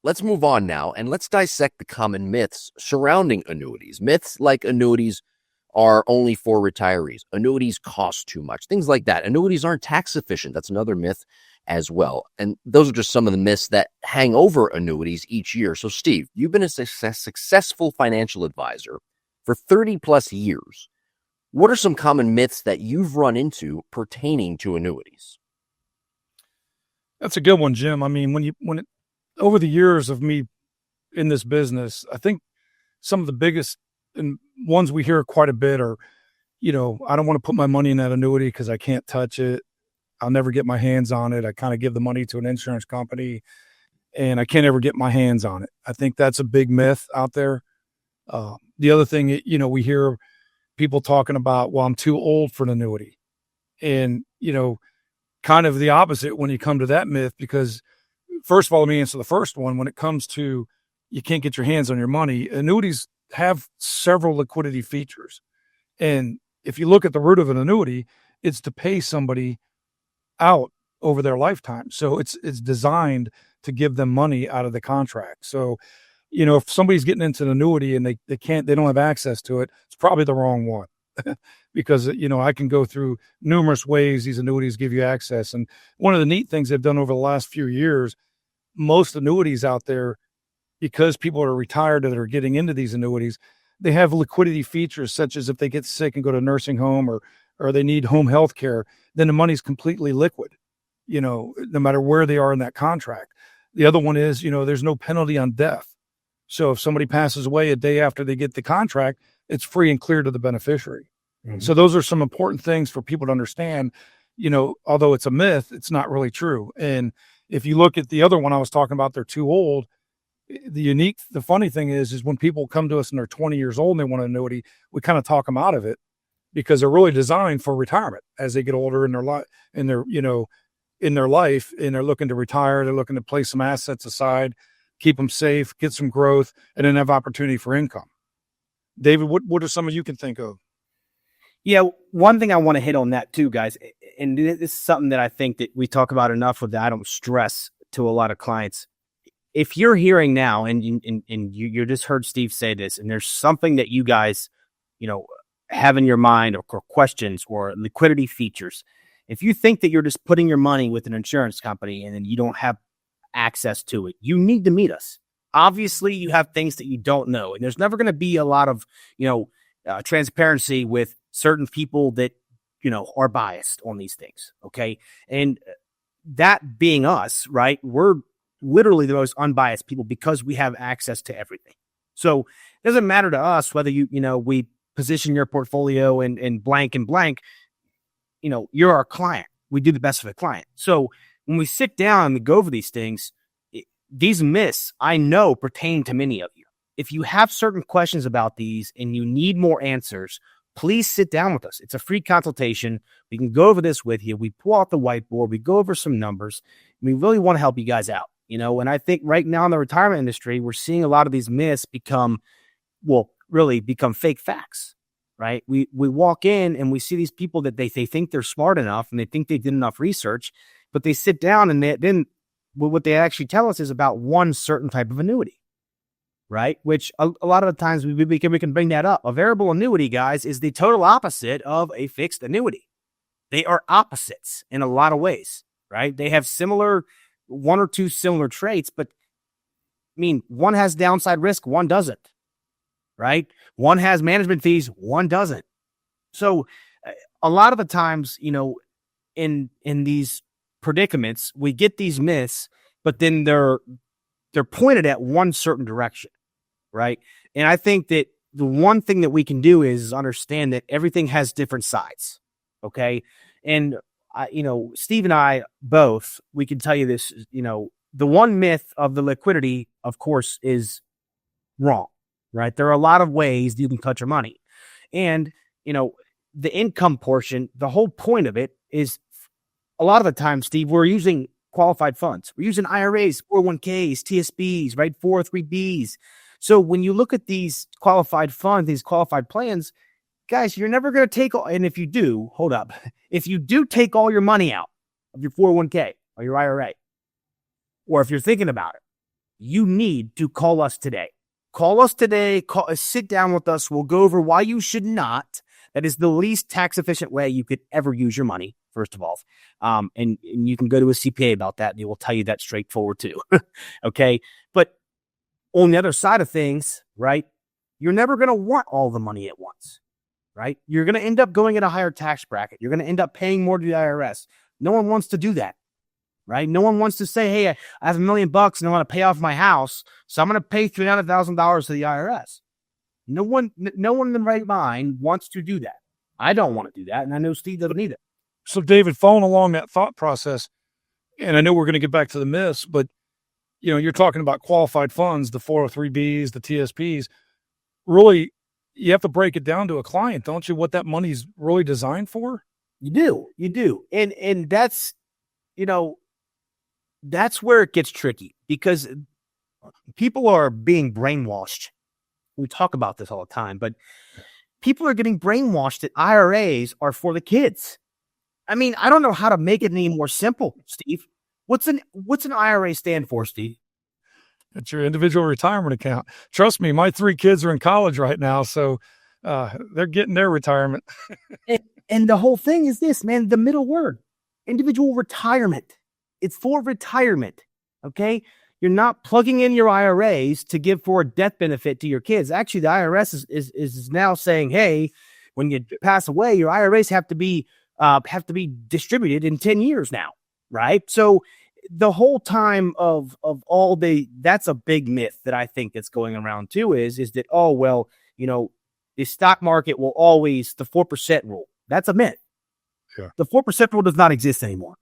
let's move on now and let's dissect the common myths surrounding annuities. Myths like annuities are only for retirees. Annuities cost too much, things like that. Annuities aren't tax efficient. That's another myth as well. And those are just some of the myths that hang over annuities each year. So Steve, you've been a successful financial advisor for 30 plus years. What are some common myths that you've run into pertaining to annuities? That's a good one, Jim. I mean, over the years of me in this business, I think some of the biggest and ones we hear quite a bit are, I don't want to put my money in that annuity because I can't touch it. I'll never get my hands on it. I kind of give the money to an insurance company and I can't ever get my hands on it. I think that's a big myth out there. The other thing, we hear people talking about, well, I'm too old for an annuity. And, kind of the opposite when you come to that myth, because first of all, let me answer the first one. When it comes to you can't get your hands on your money, annuities have several liquidity features. And if you look at the root of an annuity, it's to pay somebody out over their lifetime. So it's designed to give them money out of the contract. So, if somebody's getting into an annuity and they don't have access to it, it's probably the wrong one. Because, I can go through numerous ways these annuities give you access. And one of the neat things they've done over the last few years, most annuities out there, because people are retired that are getting into these annuities, they have liquidity features such as if they get sick and go to a nursing home or they need home health care, then the money's completely liquid, no matter where they are in that contract. The other one is, there's no penalty on death. So if somebody passes away a day after they get the contract, it's free and clear to the beneficiary. Mm-hmm. So those are some important things for people to understand, although it's a myth, it's not really true. And if you look at the other one I was talking about, they're too old. The funny thing is when people come to us and they're 20 years old and they want an annuity, we kind of talk them out of it because they're really designed for retirement as they get older in their life, in their life, and they're looking to retire. They're looking to place some assets aside, keep them safe, get some growth, and then have opportunity for income. David, what are some of you can think of? Yeah, one thing I want to hit on that too, guys, and this is something that I think that we talk about enough with that I don't stress to a lot of clients. If you're hearing now and you just heard Steve say this, and there's something that you guys, have in your mind or questions or liquidity features, if you think that you're just putting your money with an insurance company and then you don't have access to it, you need to meet us. Obviously, you have things that you don't know, and there's never going to be a lot of, transparency with certain people that, are biased on these things. Okay. And that being us, right? We're literally the most unbiased people because we have access to everything. So it doesn't matter to us whether we position your portfolio in blank and blank, you're our client. We do the best for the client. So when we sit down and we go over these things, these myths, I know, pertain to many of you. If you have certain questions about these and you need more answers, please sit down with us. It's a free consultation. We can go over this with you. We pull out the whiteboard. We go over some numbers. We really want to help you guys out, and I think right now in the retirement industry, we're seeing a lot of these myths become fake facts, right? We walk in and we see these people that they think they're smart enough and they think they did enough research, but they sit down and then what they actually tell us is about one certain type of annuity, right? Which a lot of the times we can bring that up. A variable annuity, guys, is the total opposite of a fixed annuity. They are opposites in a lot of ways, right? They have one or two similar traits, but one has downside risk, one doesn't, right? One has management fees, one doesn't. So a lot of the times, in these predicaments, we get these myths, but then they're pointed at one certain direction, right? And I think that the one thing that we can do is understand that everything has different sides, okay? And Steve and I both, we can tell you this, the one myth of the liquidity, of course, is wrong, right? There are a lot of ways you can touch your money. And, the income portion, the whole point of it is a lot of the time, Steve, we're using qualified funds. We're using IRAs, 401ks, TSBs, right? 403bs. So when you look at these qualified funds, these qualified plans, guys, you're never going to take all, and if you do, hold up. If you do take all your money out of your 401k or your IRA, or if you're thinking about it, you need to call us today. Call us today. Sit down with us. We'll go over why you should not. That is the least tax efficient way you could ever use your money, first of all. And you can go to a CPA about that, and they will tell you that straightforward too. Okay. But on the other side of things, right, you're never going to want all the money at once, right? You're going to end up going in a higher tax bracket. You're going to end up paying more to the IRS. No one wants to do that, right? No one wants to say, hey, I have $1 million and I want to pay off my house, so I'm going to pay $300,000 to the IRS. No one in the right mind wants to do that. I don't want to do that, and I know Steve doesn't either. So, David, following along that thought process, and I know we're going to get back to the myths, but you're talking about qualified funds, the 403Bs, the TSPs. Really, you have to break it down to a client, don't you? What that money's really designed for? You do. And that's, that's where it gets tricky, because people are being brainwashed. We talk about this all the time, but people are getting brainwashed that IRAs are for the kids. I mean, I don't know how to make it any more simple, Steve. What's an IRA stand for, Steve? It's your individual retirement account. Trust me, my 3 kids are in college right now, so they're getting their retirement. And the whole thing is this, man, the middle word, individual retirement. It's for retirement, okay? You're not plugging in your IRAs to give for a death benefit to your kids. Actually, the IRS is now saying, hey, when you pass away, your IRAs have to be distributed in 10 years now, right? So the whole time of all that's a big myth that I think that's going around too, is that, oh, well, the stock market will always, the 4% rule. That's a myth. Yeah. The 4% rule does not exist anymore.